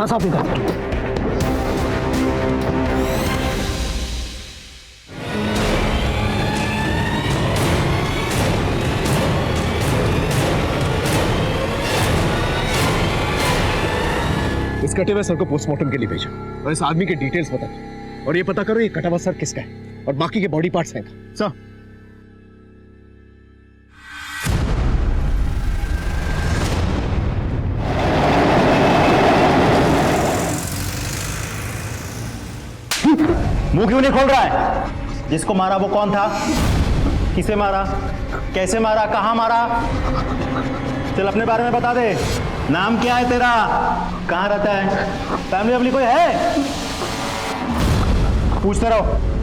सारा साफ इधर। इस कटे हुए सर को पोस्टमार्टम के लिए भेजो और इस आदमी के डिटेल्स बता दो और ये पता करो ये कटा हुआ सर किसका है और बाकी के बॉडी पार्ट्स हैं सर। मुंह क्यों नहीं खोल रहा है? जिसको मारा वो कौन था? किसे मारा? कैसे मारा? कहां मारा? चल अपने बारे में बता दे। नाम क्या है तेरा? कहां रहता है? फैमिली वैमिली कोई है? पूछते रहो।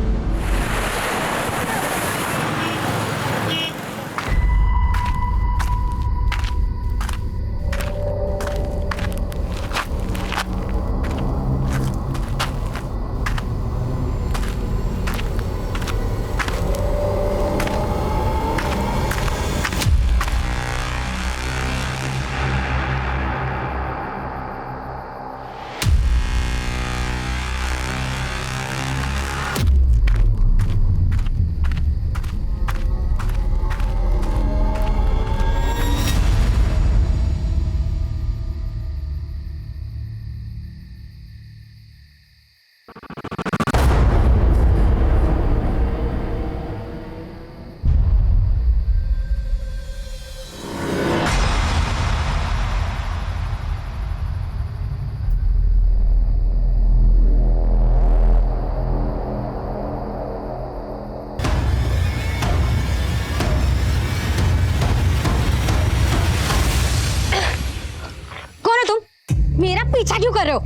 मेरा पीछा क्यों कर रहे हो?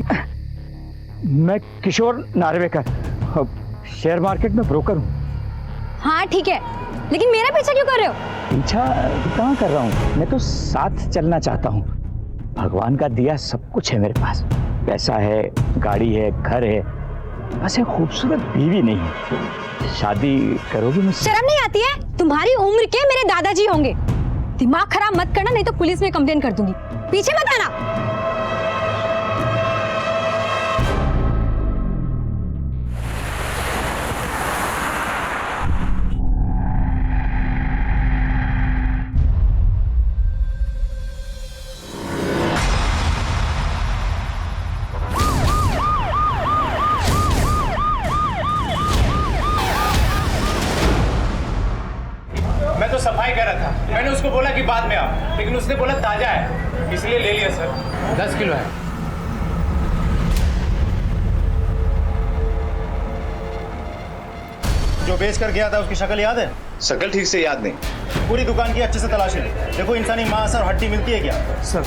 मैं किशोर नार्वेकर, शेयर मार्केट में ब्रोकर हूँ। हाँ ठीक है, लेकिन मेरा पीछा क्यों कर रहे हो? पीछा कहाँ कर रहा हूँ, मैं तो साथ चलना चाहता हूँ। भगवान का दिया सब कुछ है मेरे पास, पैसा है, गाड़ी है, घर है, बस एक खूबसूरत बीवी नहीं है। शादी करोगी मुझसे? शर्म नहीं आती है? तुम्हारी उम्र के मेरे दादाजी होंगे। दिमाग खराब मत करना, नहीं तो पुलिस में कंप्लेन कर दूंगी। पीछे मत आना। मैं तो सफाई कर रहा था, मैंने उसको बोला कि बाद में आओ, लेकिन उसने बोला ताजा है, इसलिए ले लिया सर। 10 किलो है। जो बेच कर गया था उसकी शक्ल याद है? शक्ल ठीक से याद नहीं। पूरी दुकान की अच्छे से तलाशी ली। देखो इंसानी मांस और हड्डी मिलती है क्या? सर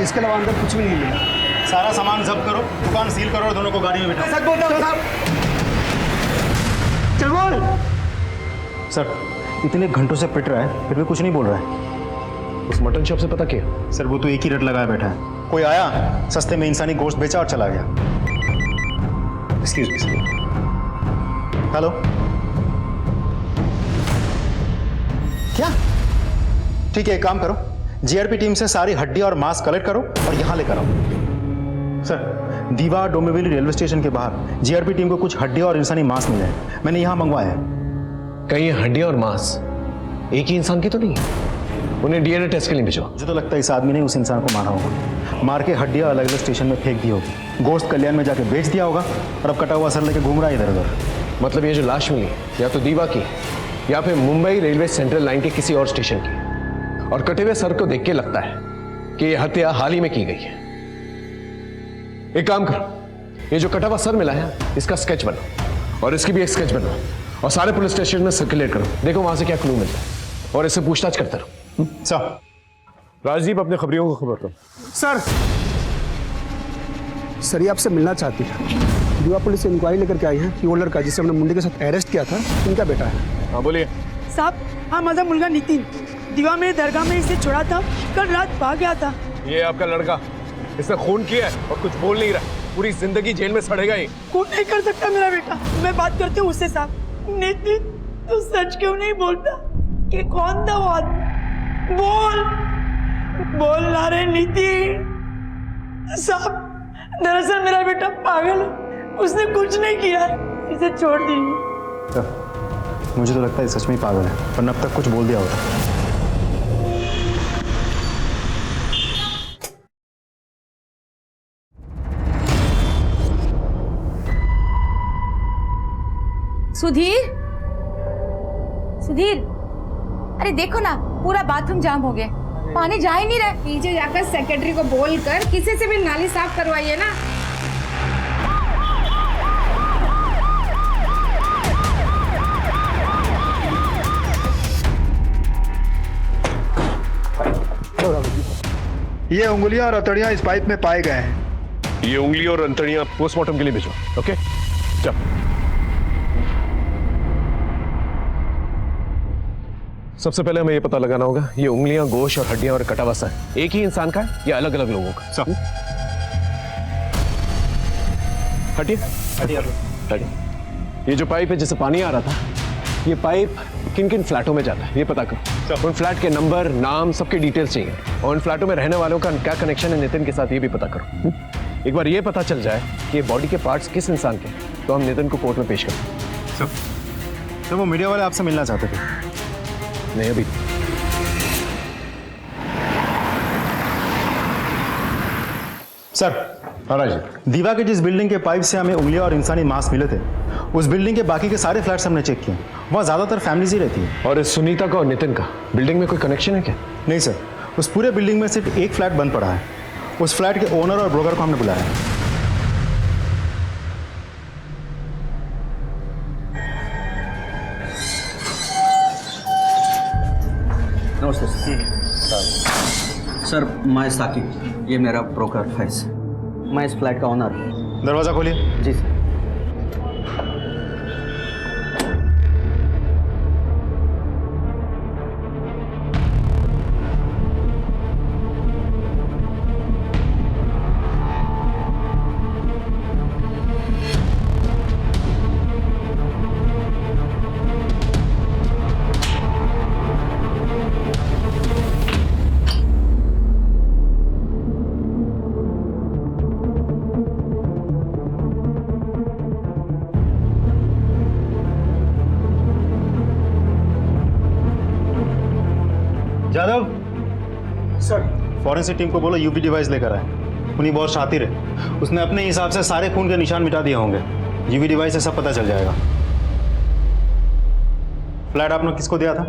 इसके अलावा अंदर कुछ भी नहीं मिला। सारा सामान जब्त करो, दुकान सील करो और दोनों को गाड़ी में बिठाओ। सच बोलता हूँ साहब। चल बोल। सर इतने घंटों से पिट रहा है फिर भी कुछ नहीं बोल रहा है। उस मटन शॉप से पता किया? सर वो तो एक ही रेट लगाया बैठा है। कोई आया, सस्ते में इंसानी गोश्त बेचा और चला गया। Excuse me. हेलो, क्या? ठीक है, एक काम करो, जीआरपी टीम से सारी हड्डी और मांस कलेक्ट करो और यहां लेकर आओ। सर दीवा डोंबिवली रेलवे स्टेशन के बाहर जीआरपी टीम को कुछ हड्डी और इंसानी मांस मिले हैं, मैंने यहां मंगवाया है। कहीं हड्डी और मांस एक ही इंसान की तो नहीं है? उन्हें डीएनए टेस्ट के लिए भेजो। मुझे तो लगता है इस आदमी ने उस इंसान को मारा होगा, मार के हड्डियां अलग अलग स्टेशन में फेंक दी होगी, गोश्त कल्याण में जाके बेच दिया होगा और अब कटा हुआ सर लेके घूम रहा है इधर उधर। मतलब ये जो लाश मिली या तो दीवा की या फिर मुंबई रेलवे सेंट्रल लाइन के किसी और स्टेशन की, और कटे हुए सर को देख के लगता है कि यह हत्या हाल ही में की गई है। एक काम करो, ये जो कटा हुआ सर मिला है इसका स्केच बनाओ और इसकी भी एक स्केच बनाओ और सारे पुलिस स्टेशन में सर्कुलेट करो, देखो वहां से क्या क्लू मिलता है और इससे पूछताछ करते रहो। सर राजदीप अपने खबरियों को खबर दो। सर ये आपसे मिलना चाहती है। दीवा पुलिस से इंक्वायरी लेकर के आई है कि वो लड़का जिसे हमने मुंडे के साथ अरेस्ट किया था इनका बेटा है। हाँ बोलिए। साहब हाँ, माझा मुलगा नितिन दीवा में दरगाह में इसे छोड़ा था, कल रात भाग गया था। ये आपका लड़का इसने खून किया है और कुछ बोल नहीं रहा। पूरी जिंदगी जेल में सड़ेगा ही। कौन नहीं कर सकता मेरा बेटा। मैं बात करती हूँ उससे साहब। नितिन तू सच क्यों नहीं बोलता कि कौन था वो आदमी? बोल ना रे नितिन। साहब दरअसल मेरा बेटा पागल है, उसने कुछ नहीं किया है, इसे छोड़ दीजिए। मुझे तो लगता है सच में ही पागल है, वरना अब तक कुछ बोल दिया होता। सुधीर, सुधीर, अरे देखो ना पूरा बाथरूम जाम हो गया, पानी जा ही नहीं रहा। नीचे जाकर सेक्रेटरी को बोलकर किसी से भी नाली साफ करवाइए ना। ये उंगलियां और हथौड़ियां इस पाइप में पाए गए हैं। ये उंगली और अंतड़ियां पोस्टमार्टम के लिए भेजो। ओके चल। सबसे पहले हमें ये पता लगाना होगा ये उंगलियां, गोश्त और हड्डियां और कटा वसा है एक ही इंसान का है या अलग अलग लोगों का? सब हटिए। ये जो पाइप है जिससे पानी आ रहा था, ये पाइप किन किन फ्लैटों में जाता है ये पता करो। उन फ्लैट के नंबर, नाम, सबके डिटेल्स चाहिए और उन फ्लैटों में रहने वालों का क्या कनेक्शन है नितिन के साथ ये भी पता करो। एक बार ये पता चल जाए कि ये बॉडी के पार्ट्स किस इंसान के, तो हम नितिन को कोर्ट में पेश करें। सर वो मीडिया वाले आपसे मिलना चाहते थे। नहीं अभी। सर दीवा के जिस बिल्डिंग के पाइप से हमें उंगलियां और इंसानी मांस मिले थे, उस बिल्डिंग के बाकी के सारे फ्लैट्स हमने चेक किए। वहाँ ज्यादातर फैमिलीज ही रहती है। और इस सुनीता का और नितिन का बिल्डिंग में कोई कनेक्शन है क्या? नहीं सर, उस पूरे बिल्डिंग में सिर्फ एक फ्लैट बंद पड़ा है। उस फ्लैट के ओनर और ब्रोकर को हमने बुलाया है। नमस्ते सर, मैं साकिब, ये मेरा ब्रोकर फैज, मैं इस फ्लैट का ओनर हूँ। दरवाजा खोलिए। जी sir. Jadhav sir, forensic team को बोलो यूवी डिवाइस लेकर आए। उन्हीं बहुत शातिर है, उसने अपने हिसाब से सारे खून के निशान मिटा दिए होंगे। यूवी डिवाइस से सब पता चल जाएगा। फ्लैट आपने किसको दिया था?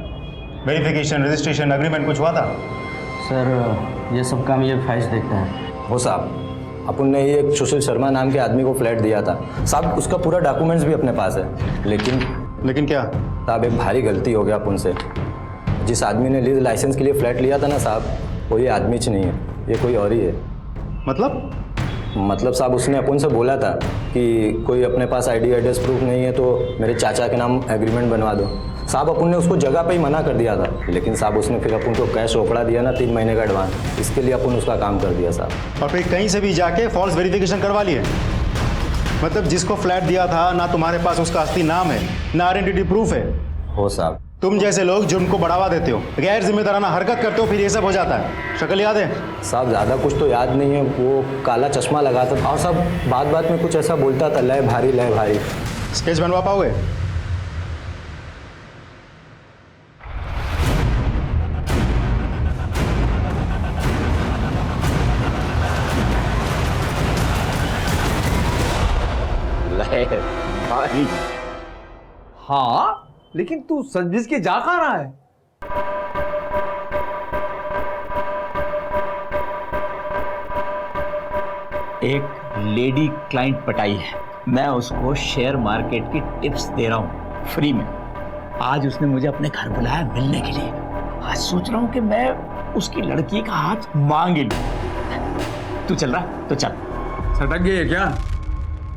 वेरिफिकेशन, रजिस्ट्रेशन, एग्रीमेंट कुछ हुआ था? सर ये सब काम ये फैज देखते हैं। हो साहब, अपन ने ये एक सुशील शर्मा नाम के आदमी को फ्लैट दिया था साहब, उसका पूरा डॉक्यूमेंट्स भी अपने पास है। लेकिन क्या साहब, एक भारी गलती हो गया अपन से। जिस आदमी ने लीज लाइसेंस के लिए फ्लैट लिया था ना साहब, वो ये आदमी च नहीं है, ये कोई और ही है। मतलब साहब, उसने अपन से बोला था कि कोई अपने पास आईडी एड्रेस प्रूफ नहीं है तो मेरे चाचा के नाम एग्रीमेंट बनवा दो। साहब अपन ने उसको जगह पे ही मना कर दिया था, लेकिन साहब उसने फिर अपन को कैश रोकड़ा दिया ना 3 महीने का एडवांस, इसके लिए अपन उसका काम कर दिया साहब। और फिर कहीं से भी जाके फॉल्स वेरिफिकेशन करवा लिए? मतलब जिसको फ्लैट दिया था ना तुम्हारे पास उसका असली नाम है, ना आइडेंटिटी प्रूफ है। हो साहब, तुम जैसे लोग जुर्म को बढ़ावा देते हो, गैर जिम्मेदाराना हरकत करते हो, फिर ये सब हो जाता है। शक्ल याद है? साहब ज़्यादा कुछ तो याद नहीं है, वो काला चश्मा लगाता था और सब बात में कुछ ऐसा बोलता था, लय भारी। स्केच बनवा पाओगे? हाँ, लेकिन तू सजबिज के जा कहाँ रहा है? एक लेडी क्लाइंट पटाई है, मैं उसको शेयर मार्केट की टिप्स दे रहा हूँ फ्री में। आज उसने मुझे अपने घर बुलाया मिलने के लिए। आज सोच रहा हूँ कि मैं उसकी लड़की का हाथ मांग लूं। तू चल रहा तो चल। सटक गई है क्या?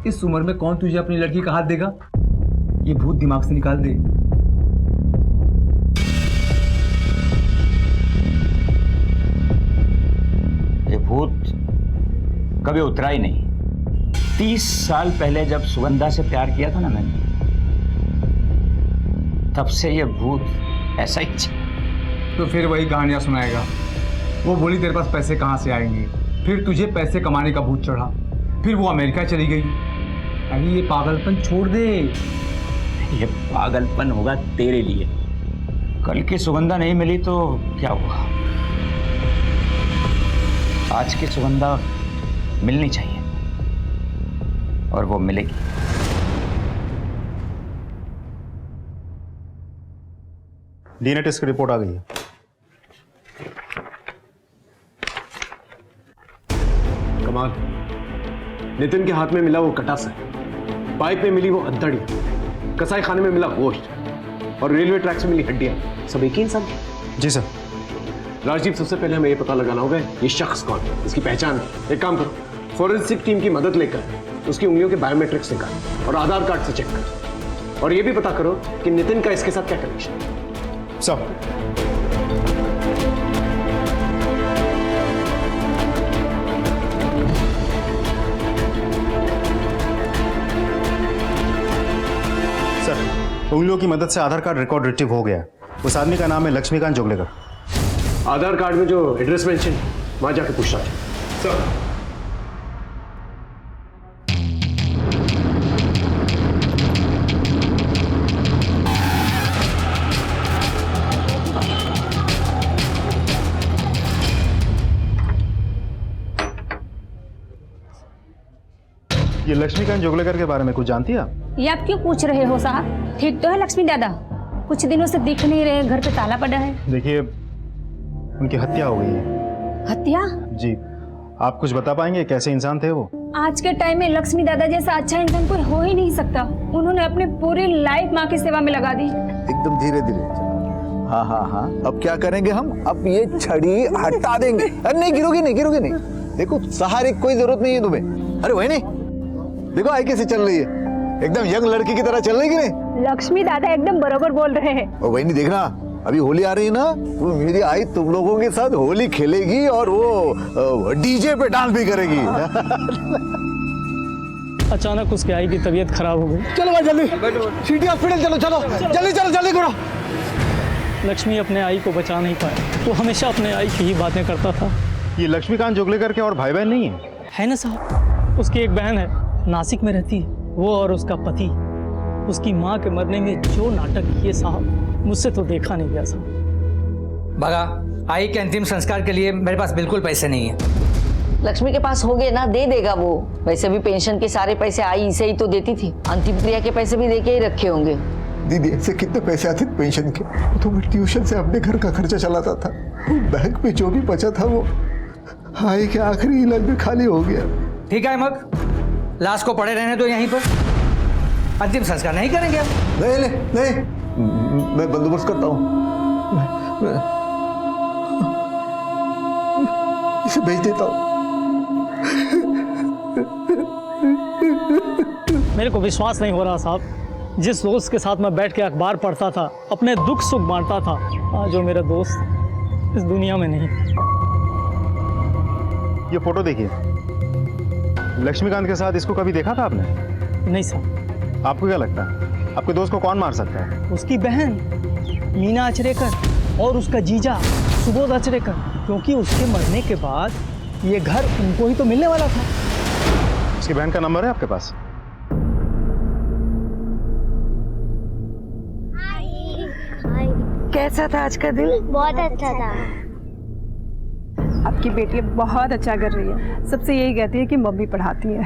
इस उम्र में कौन तुझे अपनी लड़की का हाथ देगा? ये भूत दिमाग से निकाल दे। ये भूत कभी उतरा ही नहीं। 30 साल पहले जब सुगंधा से प्यार किया था ना मैंने, तब से ये भूत ऐसा ही तो फिर वही कहानियां सुनाएगा। वो बोली तेरे पास पैसे कहाँ से आएंगे, फिर तुझे पैसे कमाने का भूत चढ़ा, फिर वो अमेरिका चली गई। अरे ये पागलपन छोड़ दे। ये पागलपन होगा तेरे लिए। कल की सुगंधा नहीं मिली तो क्या हुआ, आज की सुगंधा मिलनी चाहिए और वो मिलेगी। डीएनए टेस्ट की रिपोर्ट आ गई है। कमाल, नितिन के हाथ में मिला वो कटासा, पाइप में मिली वो अद्दड़ी, कसाई खाने में मिला गोश्त और रेलवे ट्रैक से मिली हड्डियां, सब एक ही इंसान की। जी सर। राजीव, सबसे पहले हमें ये पता लगाना होगा ये शख्स कौन है, इसकी पहचान है। एक काम करो, फोरेंसिक टीम की मदद लेकर उसकी उंगलियों के बायोमेट्रिक्स निकाल और आधार कार्ड से चेक कर, और ये भी पता करो कि नितिन का इसके साथ क्या कनेक्शन है। सर, उंगलियों की मदद से आधार कार्ड रिकॉर्ड रिट्रीव हो गया है। उस आदमी का नाम है लक्ष्मीकांत जोगलेकर। आधार कार्ड में जो एड्रेस मेंशन है वहां जाके पूछना चाहिए। सर, ये लक्ष्मीकांत जोगलेकर के बारे में कुछ जानती है आप? ये आप क्यों पूछ रहे हो साहब? ठीक तो है लक्ष्मी दादा, कुछ दिनों से दिख नहीं रहे, घर पे ताला पड़ा है। देखिए, उनकी हत्या हो गई है। हत्या? जी। आप कुछ बता पाएंगे कैसे इंसान थे वो? आज के टाइम में लक्ष्मी दादा जैसा अच्छा इंसान कोई हो ही नहीं सकता। उन्होंने अपनी पूरी लाइफ माँ की सेवा में लगा दी। एकदम धीरे धीरे। हाँ हाँ हाँ। अब क्या करेंगे हम? अब ये छड़ी हटा देंगे। अरे नहीं गिरोगी, नहीं गिरोगी नहीं। देखो सहारे की कोई जरूरत नहीं है तुम्हें। अरे वही नहीं, देखो आई कैसे चल रही है, एकदम यंग लड़की की तरह चल रही है कि नहीं? लक्ष्मी दादा एकदम बराबर बोल रहे हैं। और वही नहीं, देखना अभी होली आ रही है ना, तो मेरी आई तुम लोगों के साथ होली खेलेगी और वो डीजे पे डांस भी करेगी। अचानक उसके आई की तबीयत खराब हो गई। चलो भाई जल्दी, सिटी हॉस्पिटल चलो, चलो जल्दी, चलो जल्दी करो। लक्ष्मी अपने आई को बचा नहीं पाया, वो हमेशा अपने आई की ही बातें करता था। ये लक्ष्मीकांत जोगलेकर के और भाई बहन नहीं है ना साहब? उसकी एक बहन है, नासिक में रहती है। वो और उसका पति उसकी माँ के मरने में जो नाटक किए साहब, मुझसे तो देखा नहीं गया साहब। बगा, आई के अंतिम संस्कार के लिए मेरे पास बिल्कुल पैसे नहीं है। लक्ष्मी के पास होंगे ना, दे देगा वो। वैसे भी पेंशन के सारे पैसे आई इसे ही तो देती थी, अंतिम क्रिया के पैसे भी देके ही रखे होंगे। दीदी ऐसे कितने पैसे आते पेंशन के? तो मैं ट्यूशन से अपने घर का खर्चा चलाता था, बैंक में जो भी बचा था वो आई के आखिरी इलाज में खाली हो गया। ठीक है मग, लाश को पड़े रहने दो यहीं पर, अंतिम संस्कार नहीं करेंगे हम। नहीं नहीं, मैं बंदोबस्त करता हूँ, इसे भेज देता हूँ। मेरे को विश्वास नहीं हो रहा साहब, जिस दोस्त के साथ मैं बैठ के अखबार पढ़ता था, अपने दुख सुख बांटता था, आज जो मेरा दोस्त इस दुनिया में नहीं। ये फोटो देखिए, लक्ष्मीकांत के साथ इसको कभी देखा था आपने? नहीं साहब। आपको क्या लगता है आपके दोस्त को कौन मार सकता है? उसकी बहन मीना अचरेकर और उसका जीजा सुबोध अचरेकर, क्योंकि उसके मरने के बाद ये घर उनको ही तो मिलने वाला था। उसकी बहन का नंबर है आपके पास? कैसा था आज का दिन? बहुत अच्छा था। आपकी बेटी बहुत अच्छा कर रही है, सबसे यही कहती है कि मम्मी पढ़ाती है।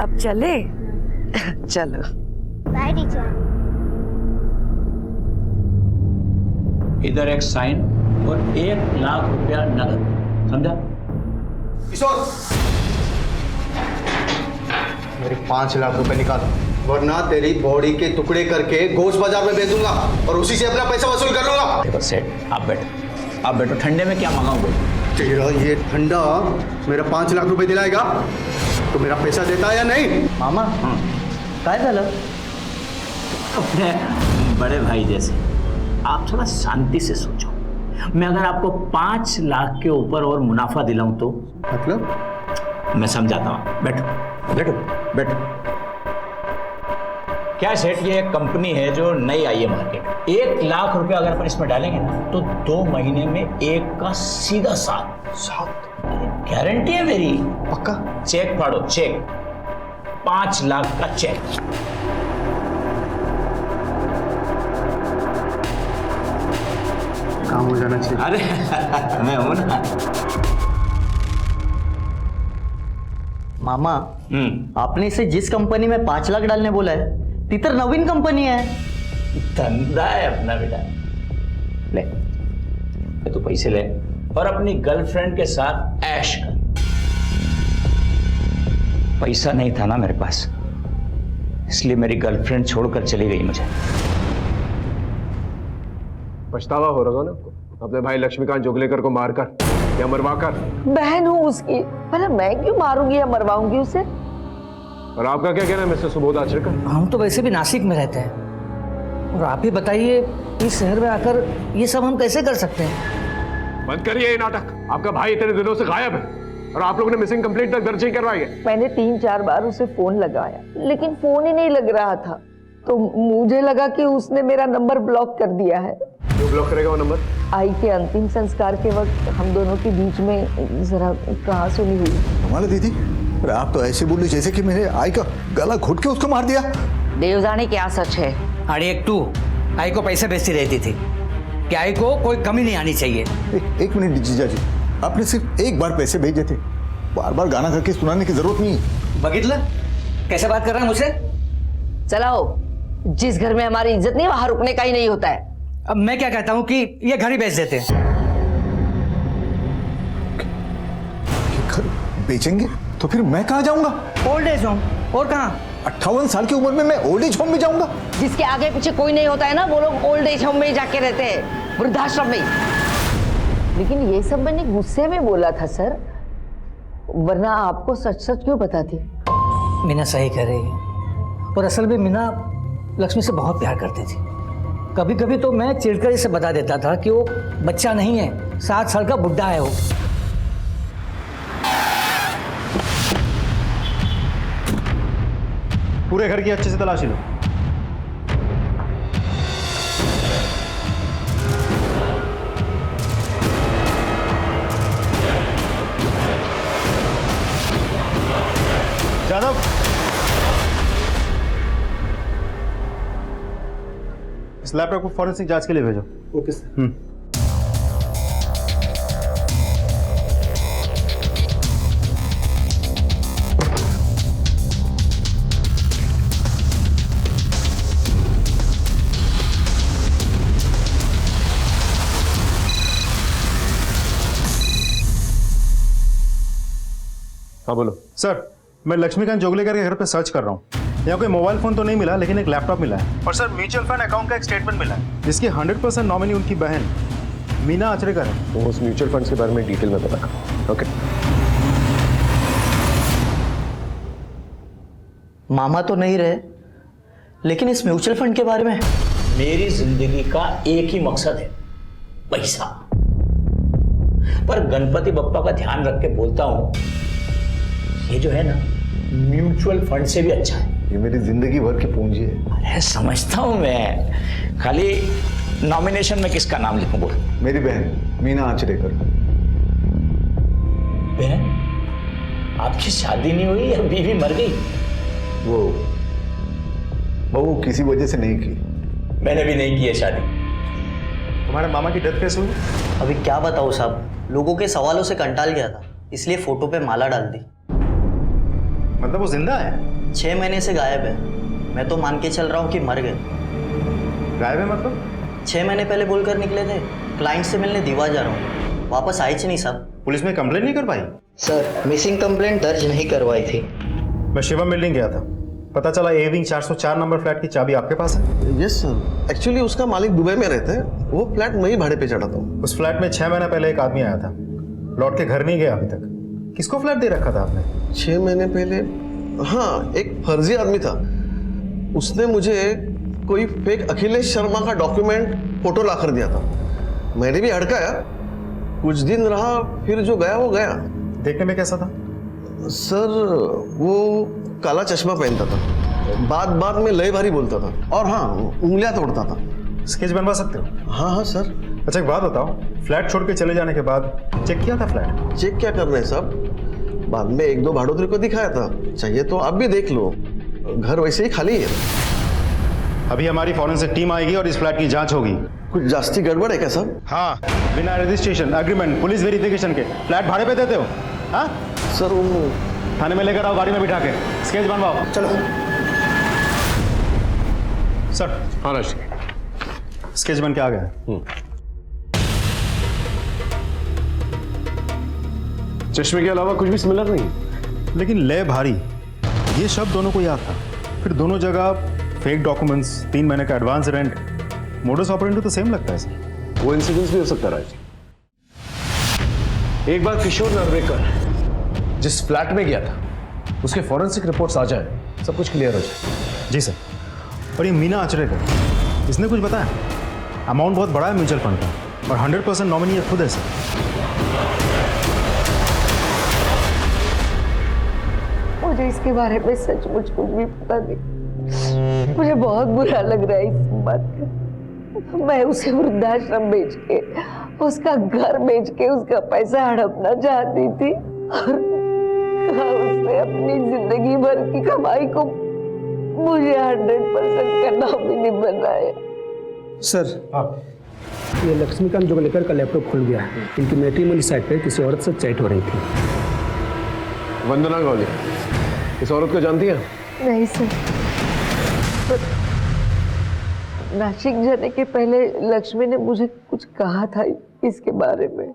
अब चले? चलो। Bye teacher. इधर एक साइन और 1 लाख रुपया नगद, समझा? किशोर, मेरे 5 लाख रुपए निकालो, वरना तेरी बॉडी के टुकड़े करके गोश्त बाजार में बेच दूंगा और उसी से अपना पैसा वसूल कर लूंगा। देखो सेठ, आप बैठो, ठंडे में क्या मंगाओगे? तेरा ये ठंडा मेरा 5 लाख रुपए दिलाएगा तो मेरा पैसा देता है या नहीं? मामा, काय झालं? अपने बड़े भाई जैसे आप थोड़ा शांति से सोचो मैं अगर आपको 5 लाख के ऊपर और मुनाफा दिलाऊं तो? मतलब? मैं समझाता हूं, बैठो बैठो बैठो। क्या सेठ, ये एक कंपनी है जो नई आई है मार्केट। 1 लाख रुपए अगर अपन इसमें डालेंगे ना तो 2 महीने में 1 का सीधा 7 गारंटी है मेरी। पक्का? चेक फाड़ो, चेक 5 लाख का चेक। काम हो जाना चाहिए। अरे मैं हूं ना। मामा, आपने इसे जिस कंपनी में 5 लाख डालने बोला है, तीतर नवीन कंपनी है। धंधा है अपना बेटा। ले तू पैसे ले और अपनी गर्लफ्रेंड के साथ ऐश कर। पैसा नहीं था ना मेरे पास, इसलिए मेरी गर्लफ्रेंड छोड़कर चली गई मुझे। पछतावा हो रहा ना आपको अपने भाई लक्ष्मीकांत जोगलेकर को मारकर या मरवाकर? बहन हूँ उसकी, भला मैं क्यों मारूंगी या मरवाऊंगी उसे? और आपका क्या कहना है मिस्टर सुबोध आचरेकर? हम तो वैसे भी नासिक में रहते हैं, और आप ही बताइए इस शहर में आकर ये सब हम कैसे कर सकते हैं? बंद करिए ये नाटक। आपका भाई इतने दिनों से गायब है और आप लोगों ने मिसिंग कंप्लेंट तक दर्ज नहीं करवाई है। मैंने 3-4 बार उसे फोन लगाया, लेकिन फोन ही नहीं लग रहा था, तो मुझे लगा कि उसने मेरा नंबर ब्लॉक कर दिया है। क्यों ब्लॉक करेगा वो नंबर? आई के अंतिम संस्कार के वक्त हम दोनों के बीच में जरा कहा सुनी हुई। हमारा दीदी, अरे आप तो ऐसे बोली जैसे कि मैंने आई का गला घोट के उसको मार दिया। देव जाने क्या सच है। अरे एक तू आई को पैसे भेजती रहती थी कि आई को कोई कमी नहीं आनी चाहिए। एक मिनट जीजा जी, आपने सिर्फ एक बार पैसे भेजे थे, बार बार गाना करके सुनाने की जरूरत नहीं है। बगितला कैसे बात कर रहा है मुझसे? चलाओ, जिस घर में हमारी इज्जत नहीं वहां रुकने का ही नहीं होता है। अब मैं क्या कहता हूँ कि ये घर ही बेच देते हैं। घर बेचेंगे तो फिर मैं कहाँ जाऊंगा? Old age home. और कहाँ? 58 साल की उम्र में मैं ओल्ड एज होम में जाऊंगा? जिसके आगे पीछे कोई नहीं होता है ना, वो लोग ओल्ड एज होम में ही जाके रहते हैं, वृद्धाश्रम में। लेकिन ये सब मैंने गुस्से में बोला था सर, वरना आपको सच सच क्यों बताती? मीना सही कह रही है, और असल में मीना लक्ष्मी से बहुत प्यार करती थी। कभी कभी तो मैं चिढ़कर इसे बता देता था कि वो बच्चा नहीं है, 7 साल का बुड्ढा है वो। पूरे घर की अच्छे से तलाशी लो। जादव, इस लैपटॉप को फॉरेंसिक जांच के लिए भेजो। Okay sir. हाँ बोलो। सर, मैं लक्ष्मीकांत जोगलेकर के घर पे सर्च कर रहा हूँ। यहाँ कोई मोबाइल फोन तो नहीं मिला, लेकिन एक लैपटॉप मिला है। और सर, म्यूचुअल फंड अकाउंट का एक स्टेटमेंट मिला है, जिसकी 100% नॉमिनी उनकी बहन मीना आचरेकर है। तो उस म्यूचुअल फंड के बारे में डिटेल में पता करो। ओके। मामा तो नहीं रहे, लेकिन इस म्यूचुअल फंड के बारे में मेरी जिंदगी का एक ही मकसद है, पैसा। पर गणपति बप्पा का ध्यान रख के बोलता हूं, ये जो है ना म्यूचुअल फंड से भी अच्छा है। ये मेरी जिंदगी भर की पूंजी है। अरे समझता हूं मैं, खाली नॉमिनेशन में किसका नाम लिखूं बोल? मेरी बहन मीना आचरेकर। बहन? आपकी शादी नहीं हुई या बीवी मर गई? वो किसी वजह से नहीं की। मैंने भी नहीं की है शादी। तुम्हारे मामा की डेथ कैसे हुई? अभी क्या बताओ साहब, लोगों के सवालों से कंटाल गया था, इसलिए फोटो पे माला डाल दी। मतलब वो जिंदा है? 6 महीने से गायब है। मैं तो मान के चल रहा हूँ कि मर गए। गायब है मतलब? 6 महीने पहले बोलकर निकले थे क्लाइंट से मिलने दीवा जा रहा हूँ, वापस आई नहीं साहब। पुलिस में कंप्लेंट नहीं कर पाई? सर, मिसिंग कंप्लेंट दर्ज नहीं करवाई थी। मैं शिवम बिल्डिंग गया था, पता चला ए विंग 404 नंबर फ्लैट की चाबी आपके पास है? यस सर, एक्चुअली उसका मालिक दुबई में रहते हैं, वो फ्लैट मैं ही भाड़े पे चढ़ाता हूँ। उस फ्लैट में 6 महीना पहले एक आदमी आया था, लौट के घर नहीं गया अभी तक। किसको फ्लैट दे रखा था आपने? 6 महीने पहले, हाँ, एक फर्जी आदमी था। उसने मुझे कोई फेक अखिलेश शर्मा का डॉक्यूमेंट फोटो ला कर दिया था। मैंने भी हड़काया, कुछ दिन रहा, फिर जो गया वो गया। देखने में कैसा था? सर वो काला चश्मा पहनता था, बात बात में लय भारी बोलता था, और हाँ उंगलियां तोड़ता था। स्केच बनवा सकते हो? हाँ सर। अच्छा एक बात बताओ, फ्लैट छोड़ के चले जाने के बाद चेक किया था फ्लैट? चेक क्या कर रहे हैं साहब, बाद में 1-2 भाड़ोत्री को दिखाया था, चाहिए तो आप भी देख लो, घर वैसे ही खाली है। अभी हमारी फॉरेंसिक टीम आएगी और इस फ्लैट की जांच होगी। कुछ जास्ती गड़बड़ है क्या साहब? हाँ, बिना रजिस्ट्रेशन, एग्रीमेंट, पुलिस वेरिफिकेशन के फ्लैट भाड़े पे देते हो? हाँ सर वो थाने में लेकर आओ, गाड़ी में बिठा के स्केच बनवाओ। चलो सर। हाँ राशि, स्केच बन के आ गया। चश्मे के अलावा कुछ भी सिमिलर नहीं, लेकिन ले भारी, ये शब्द दोनों को याद था। फिर दोनों जगह फेक डॉक्यूमेंट्स, 3 महीने का एडवांस रेंट, मोडस ऑपरेंडी तो सेम लगता है सर। वो इंसिडेंस भी हो सकता है राज। एक बार किशोर नार्वेकर जिस फ्लैट में गया था, उसके फॉरेंसिक रिपोर्ट्स आ जाए, सब कुछ क्लियर हो जाए। जी सर। और ये मीना आचरेकर, इसने कुछ बताया? अमाउंट बहुत बड़ा है म्यूचुअल फंड का, और 100% नॉमिनी खुद है सर। मुझे इसके बारे में सचमुच कुछ भी पता नहीं। मुझे बहुत बुरा लग रहा है इस बात का। मैं उसे वृद्धाश्रम बेच के, उसका घर बेच के उसका पैसा हड़पना चाहती थी, और उसने अपनी जिंदगी भर की कमाई को मुझे 100% का नॉमिनी बनाया। सर ये लक्ष्मीकांत जोगलेकर का लैपटॉप खुल गया है। इनकी मैट्रिमोनी साइट पे किसी औरत से चैट हो रही थी। वंदना गौली, इस औरत को जानती है? नहीं सर, नासिक जाने के पहले लक्ष्मी ने मुझे कुछ कहा था इसके बारे में।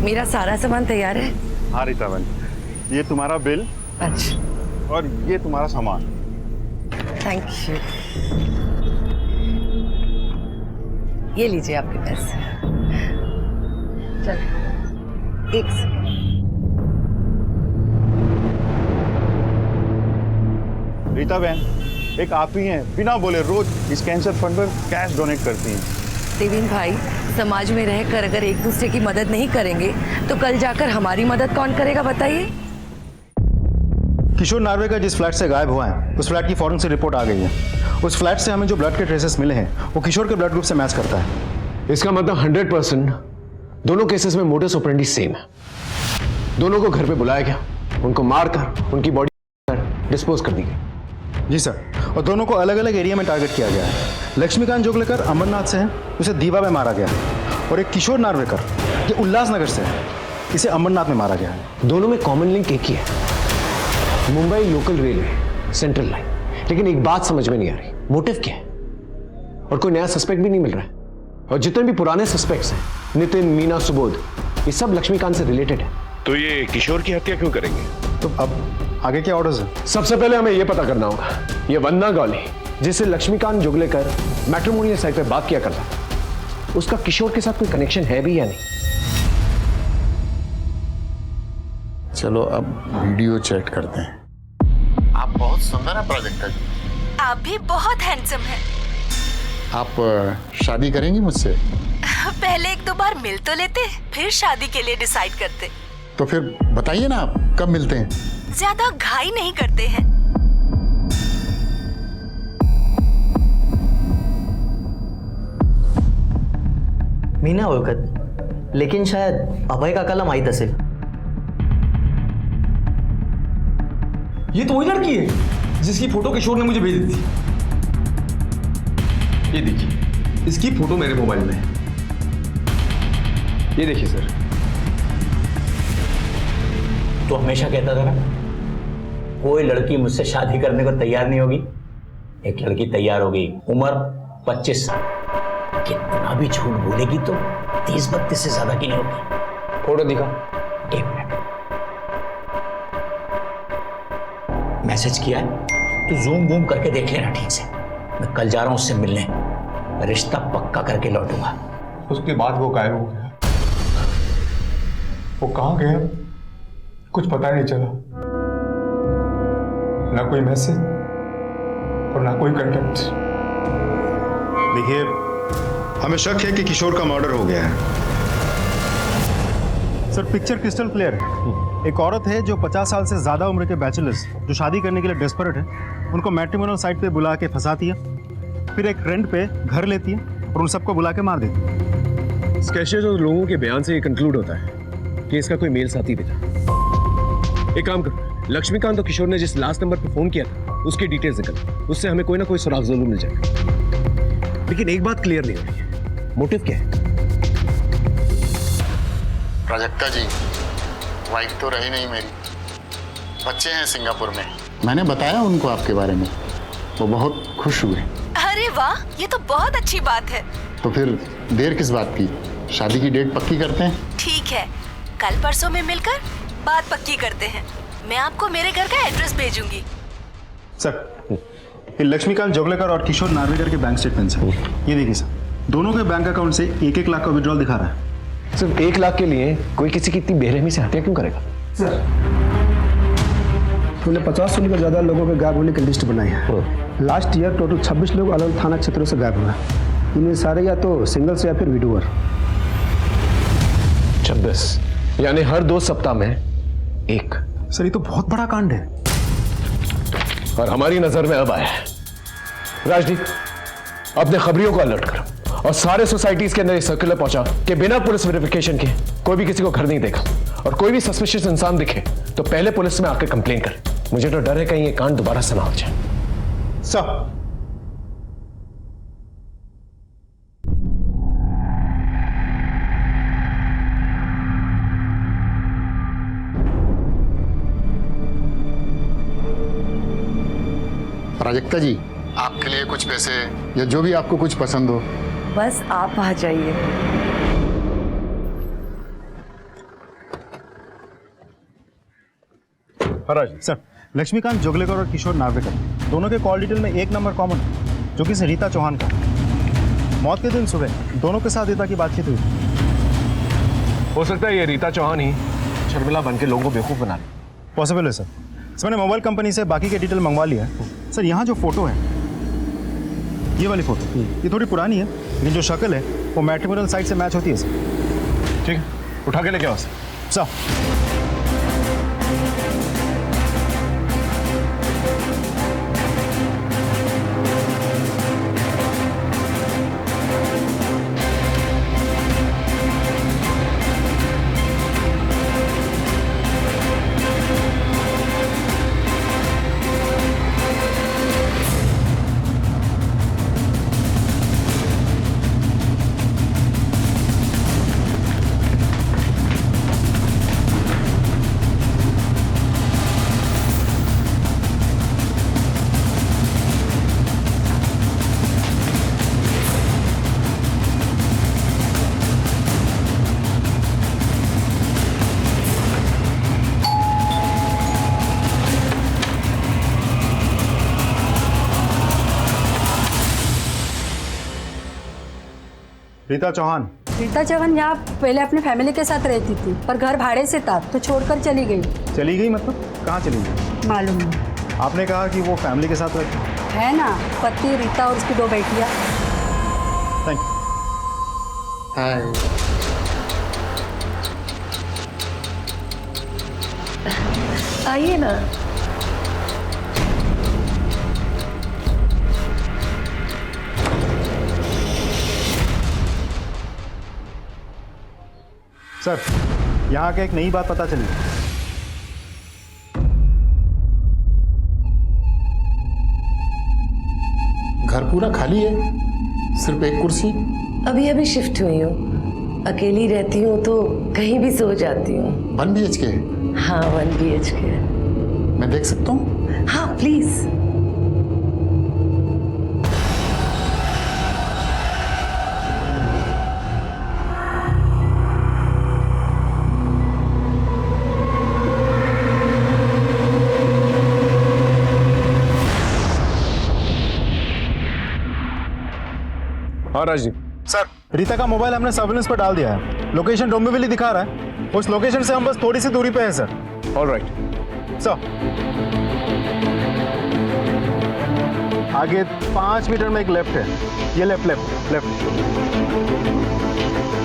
मेरा सारा सामान तैयार है। हाँ रीता बहन, ये तुम्हारा बिल। अच्छा। और ये तुम्हारा सामान। Thank you. ये लीजिए आपके पैसे। चलो एक सेकंड। रीता बहन, एक आप ही हैं बिना बोले रोज इस कैंसर फंड पर कैश डोनेट करती हैं। देवीन भाई, समाज में रहकर अगर एक दूसरे की मदद नहीं करेंगे तो कल जाकर हमारी मदद कौन करेगा बताइए? किशोर नार्वेकर जिस फ्लैट से गायब हुआ है, उस फ्लैट की फॉरेंसिक रिपोर्ट आ गई है। उस फ्लैट से हमें जो ब्लड के ट्रेसेस मिले हैं वो किशोर के ब्लड ग्रुप से मैच करता है। इसका मतलब 100% दोनों केसेस में मोडस ऑपरेंडी सेम है। दोनों को घर पे बुलाया गया, उनको मारकर उनकी बॉडी डिस्पोज कर दी गई। जी सर, और दोनों को अलग अलग एरिया में टारगेट किया गया है। लक्ष्मीकांत जोगलेकर अमरनाथ से है, उसे दीवा में मारा गया, और एक किशोर नार्वेकर ये उल्लासनगर से है, इसे अमरनाथ में मारा गया है। दोनों में कॉमन लिंक एक ही है, Mumbai local railway central line. लेकिन एक बात समझ में नहीं आ रही, मोटिव क्या है? और कोई नया सस्पेक्ट भी नहीं मिल रहा है। और जितने भी पुराने सस्पेक्ट्स हैं, नितिन, मीना, सुबोध, ये सब लक्ष्मीकांत से रिलेटेड है। तो ये किशोर की हत्या क्यों करेंगे? तो अब आगे क्या ऑर्डर्स है? सबसे पहले हमें यह पता करना होगा, ये वंदना गौली जिससे लक्ष्मीकांत जोगलेकर मैट्रिमोनियल साइट पे बात किया करता था, उसका किशोर के साथ कोई कनेक्शन है भी या नहीं? चलो अब वीडियो चेक करते हैं। आप बहुत सुंदर है प्रोजेक्टर जी। आप भी बहुत हैंडसम हैं। आप शादी करेंगी मुझसे? पहले 1-2 बार मिल तो लेते, फिर शादी के लिए डिसाइड करते। तो फिर बताइए ना, आप कब मिलते हैं? ज्यादा घाई नहीं करते हैं। मीना ओळखत, लेकिन शायद अभय काकाला माहित असेल। ये तो वही लड़की है जिसकी फोटो किशोर ने मुझे भेजी थी। ये देखिए, इसकी फोटो मेरे मोबाइल में है। ये देखिए सर। तो हमेशा कहता था ना, कोई लड़की मुझसे शादी करने को तैयार नहीं होगी। एक लड़की तैयार हो गई, उम्र 25 साल। कितना भी झूठ बोलेगी तो 30-32 से ज्यादा की नहीं होगी। फोटो दिखा। एक मिनट, मैसेज किया है तो जूम बूम करके देख लेना ठीक से। मैं कल जा रहा हूं उससे मिलने, रिश्ता पक्का करके लौटूंगा। उसके बाद वो गायब हो गया। वो कहाँ गया कुछ पता नहीं चला, ना कोई मैसेज और ना कोई कांटेक्ट। देखिए, हमें शक है कि किशोर का मर्डर हो गया है। सर, पिक्चर क्रिस्टल क्लियर है। एक औरत है जो 50 साल से ज्यादा उम्र के बैचलर्स जो शादी करने के लिए डेस्परेट है, उनको मैट्रिमोनियल साइट पे बुला के फंसाती है, फिर एक रेंट पे घर लेती है और उन सबको बुला के मार देती है। स्केचेस और लोगों के बयान से ये कंक्लूड होता है कि इसका कोई मेल साथी भी था। एक काम करो, लक्ष्मीकांत और किशोर ने जिस लास्ट नंबर पे फोन किया था उसकी डिटेल्स निकल, उससे हमें कोई ना कोई सुराग जरूर मिल जाएगा। लेकिन एक बात क्लियर नहीं हो रही है, मोटिव क्या है? प्राजक्ता जी, वाइफ तो रही नहीं मेरी, बच्चे हैं सिंगापुर में। मैंने बताया उनको आपके बारे में, वो बहुत खुश हुए। अरे वाह, ये तो बहुत अच्छी बात है। तो फिर देर किस बात की, शादी की डेट पक्की करते हैं। ठीक है, कल परसों में मिलकर बात पक्की करते हैं। मैं आपको मेरे घर का एड्रेस भेजूंगी। सर, ये लक्ष्मीकांत जोगलेकर और किशोर नार्वेकर के बैंक स्टेटमेंट्स हैं। ये देखिए सर, दोनों के बैंक अकाउंट से 1-1 लाख का विड्रॉल दिखा रहा है। सिर्फ 1 लाख के लिए कोई किसी की इतनी बेरहमी से हत्या क्यों करेगा? सर, तूने 50 से लेकर ज्यादा लोगों के गायब होने की लिस्ट बनाई है। लास्ट ईयर टोटल 26 लोग अलग थाना क्षेत्रों से गायब हुए। इनमें सारे या तो सिंगल्स या फिर विडोअर। 26 यानी हर 2 सप्ताह में एक। सर, ये तो बहुत बड़ा कांड है और हमारी नजर में अब आया है। राजदीप, अपने खबरियों को अलर्ट करो और सारे सोसाइटीज के अंदर ये सर्कुलर पहुंचा कि बिना पुलिस वेरिफिकेशन के कोई भी किसी को घर नहीं देगा और कोई भी सस्पिशियस इंसान दिखे तो पहले पुलिस में आकर कंप्लेन करे। मुझे तो डर है कहीं ये कांड दोबारा से ना हो जाए। सर, प्राजक्ता जी, आपके लिए कुछ पैसे या जो भी आपको कुछ पसंद हो। बस आप आ जाइए। सर, लक्ष्मीकांत जोगलेकर और किशोर नार्वेकर दोनों के कॉल डिटेल में एक नंबर कॉमन है, जो कि रीता चौहान का। मौत के दिन सुबह दोनों के साथ रीता की बातचीत हुई। हो सकता है ये रीता चौहान ही शर्मिला बन के लोगों को बेवकूफ बना रही। पॉसिबल है सर। मैंने मोबाइल कंपनी से बाकी के डिटेल मंगवा लिया है। सर, यहाँ जो फोटो है, ये वाली फोटो, ये थोड़ी पुरानी है, लेकिन जो शक्ल है वो मैट्रिमोनियल साइट से मैच होती है सर। ठीक है, उठा के लेके आओ सर। रीता चौहान। रीता चौहान यहाँ पहले अपनी फैमिली के साथ रहती थी, पर घर भाड़े से था तो छोड़कर चली गई। चली गई मतलब? कहाँ चली गई? मालूम नहीं। आपने कहा कि वो फैमिली के साथ रहती है ना, पति, रीता और उसकी 2 बेटियाँ। Thank you. आइए ना। सर, यहाँ के एक नई बात पता चली। घर पूरा खाली है, सिर्फ एक कुर्सी। अभी अभी शिफ्ट हुई हूँ, अकेली रहती हूँ तो कहीं भी सो जाती हूँ। 1 BHK? हाँ, 1 BHK। मैं देख सकता हूँ? हाँ प्लीज। हाँ राजदीप। सर, रीता का मोबाइल हमने सर्विलेंस पर डाल दिया है। लोकेशन डोंबिवली दिखा रहा है। उस लोकेशन से हम बस थोड़ी सी दूरी पे हैं सर। ऑलराइट सर, आगे 5 मीटर में एक लेफ्ट है, ये लेफ्ट लेफ्ट लेफ्ट।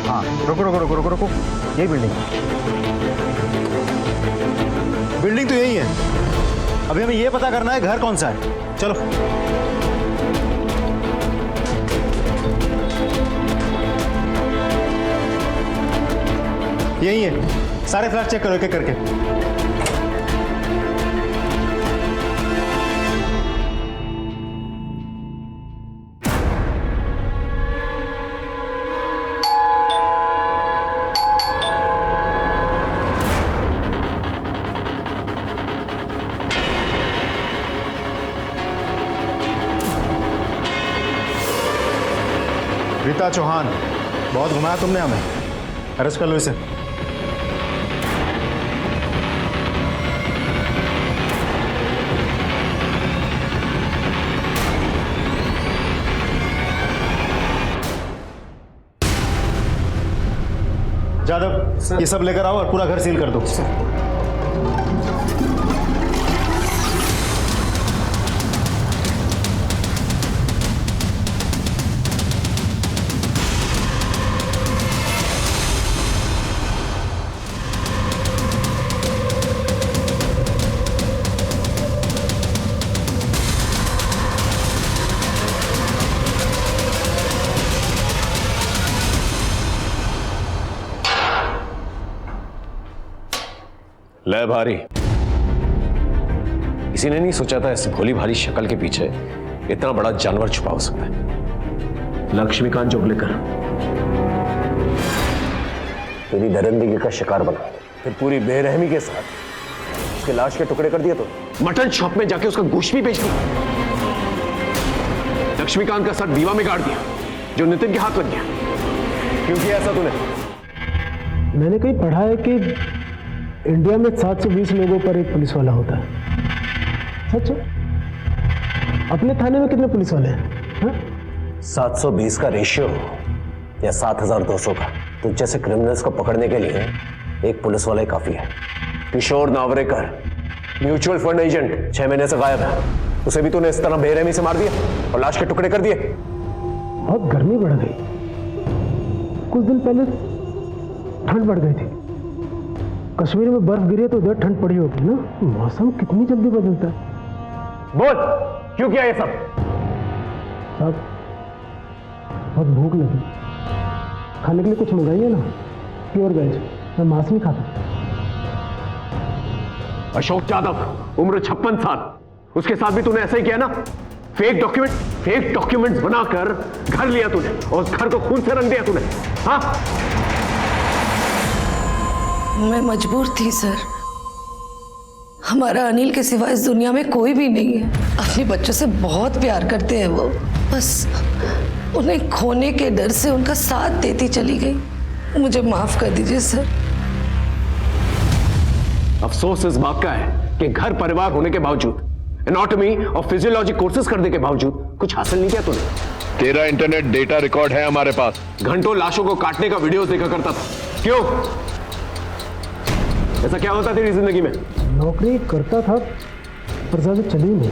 हाँ, रुको रुको रुको रुको रुको, यही बिल्डिंग तो यही है। अभी हमें ये पता करना है घर कौन सा है। चलो यही है, सारे फ्लैट चेक करो एक एक करके। रीता चौहान, बहुत घुमाया तुमने हमें, अरेस्ट कर लो इसे। जादव, ये सब लेकर आओ और पूरा घर सील कर दो। ले भारी, किसी ने नहीं सोचा था इस भोली भारी शक्ल के पीछे इतना बड़ा जानवर छुपा हो सकता है। लक्ष्मीकांत जोगलेकर तेरी दरिंदगी का शिकार बना, फिर पूरी बेरहमी के साथ उसके लाश के टुकड़े कर दिए। तो मटन शॉप में जाके उसका गोश्त भी बेच दिया। लक्ष्मीकांत का सर दीवा में गाड़ दिया जो नितिन के हाथ लग गया। क्यों किया ऐसा तूने? मैंने कहीं पढ़ा है कि इंडिया में 720 लोगों पर एक पुलिस वाला होता है। सच है? अपने थाने में कितने पुलिस वाले हैं? 720 का रेशियो या 7200 का? तो जैसे क्रिमिनल्स को पकड़ने के लिए एक पुलिस वाला ही काफी है। किशोर नावरेकर, म्यूचुअल फंड एजेंट, 6 महीने से गायब है। उसे भी तूने इस तरह बेरहमी से मार दिया और लाश के टुकड़े कर दिए। बहुत गर्मी बढ़ गई, कुछ दिन पहले ठंड बढ़ गई थी। कश्मीर में बर्फ गिरी तो उधर ठंड पड़ी होगी ना। मौसम कितनी जल्दी बदलता है। बोल, क्यों किया ये सब? साहब, बहुत भूख लगी, खाने के लिए कुछ मंगाइए ना। प्योर वेज, मैं मांस नहीं खाता। अशोक यादव, उम्र 56 साल, उसके साथ भी तूने ऐसा ही किया ना? फेक डॉक्यूमेंट्स बनाकर घर लिया तूने और उस घर को खून से रंग दिया तूने। हाँ, मैं मजबूर थी सर। हमारा अनिल के सिवा इस दुनिया में कोई भी नहीं है। अपने बच्चों से बहुत प्यार करते हैं वो, बस उन्हें खोने के डर से उनका साथ देती चली गई। मुझे माफ कर दीजिए सर। अफसोस इस बात का है कि घर परिवार होने के बावजूद, एनाटॉमी और फिजियोलॉजी कोर्सेज करने के बावजूद कुछ हासिल नहीं किया तूने। तेरा इंटरनेट डेटा रिकॉर्ड है हमारे पास। घंटों लाशों को काटने का वीडियो देखा करता था। क्यों? ऐसा क्या होता तेरी जिंदगी में? नौकरी करता था पर ज्यादा चली नहीं।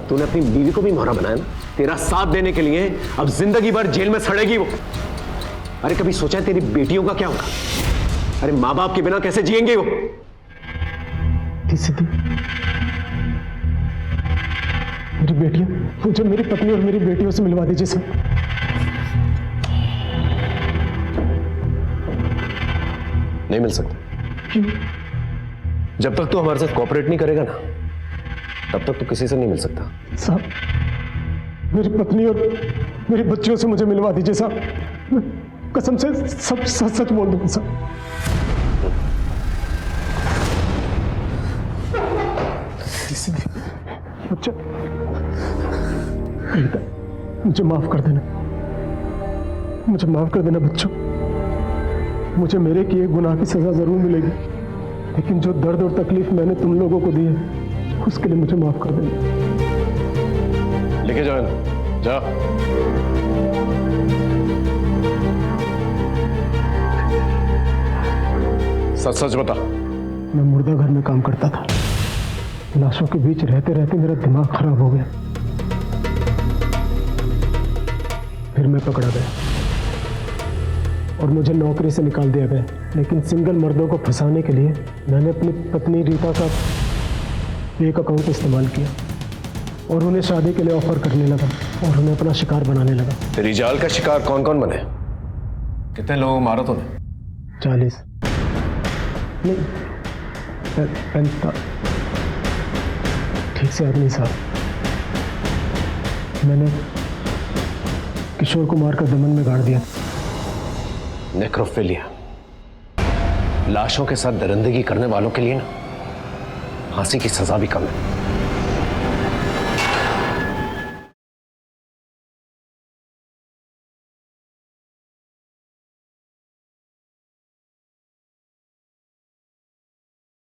तूने अपनी बीवी को भी मोहरा बनाया ना, तेरा साथ देने के लिए अब जिंदगी भर जेल में सड़ेगी वो। अरे कभी सोचा है तेरी बेटियों का क्या होगा? अरे माँ बाप के बिना कैसे जिएंगे वो? मेरी बेटियां, मुझे मेरी पत्नी और मेरी बेटियों से मिलवा दीजिए सर। नहीं मिल सकता। क्यों? जब तक तू हमारे साथ कोऑपरेट नहीं करेगा ना, तब तक तू किसी से नहीं मिल सकता। साहब, मेरी पत्नी और मेरे बच्चियों से मुझे मिलवा दीजिए साहब। मैं कसम से सब सच सच बोल दूंगा साहब। अच्छा, मुझे माफ कर देना, मुझे माफ कर देना बच्चों। मुझे मेरे किए गुनाह की सजा जरूर मिलेगी, लेकिन जो दर्द और तकलीफ मैंने तुम लोगों को दी है उसके लिए मुझे माफ कर देना। लेके जाओ, जा। सच सच बता। मैं मुर्दा घर में काम करता था। लाशों के बीच रहते रहते मेरा दिमाग खराब हो गया। फिर मैं पकड़ा गया और मुझे नौकरी से निकाल दिया गया। लेकिन सिंगल मर्दों को फंसाने के लिए मैंने अपनी पत्नी रीता का एक अकाउंट इस्तेमाल किया और उन्हें शादी के लिए ऑफर करने लगा और उन्हें अपना शिकार बनाने लगा। तेरी जाल का शिकार कौन कौन बने? कितने लोगों को मारा तूने? 40 नहीं 45 ठीक से याद नहीं साहब। मैंने किशोर कुमार का दमन में गाड़ दिया। नेक्रोफिलिया, लाशों के साथ दरिंदगी करने वालों के लिए ना फांसी की सजा भी कम है।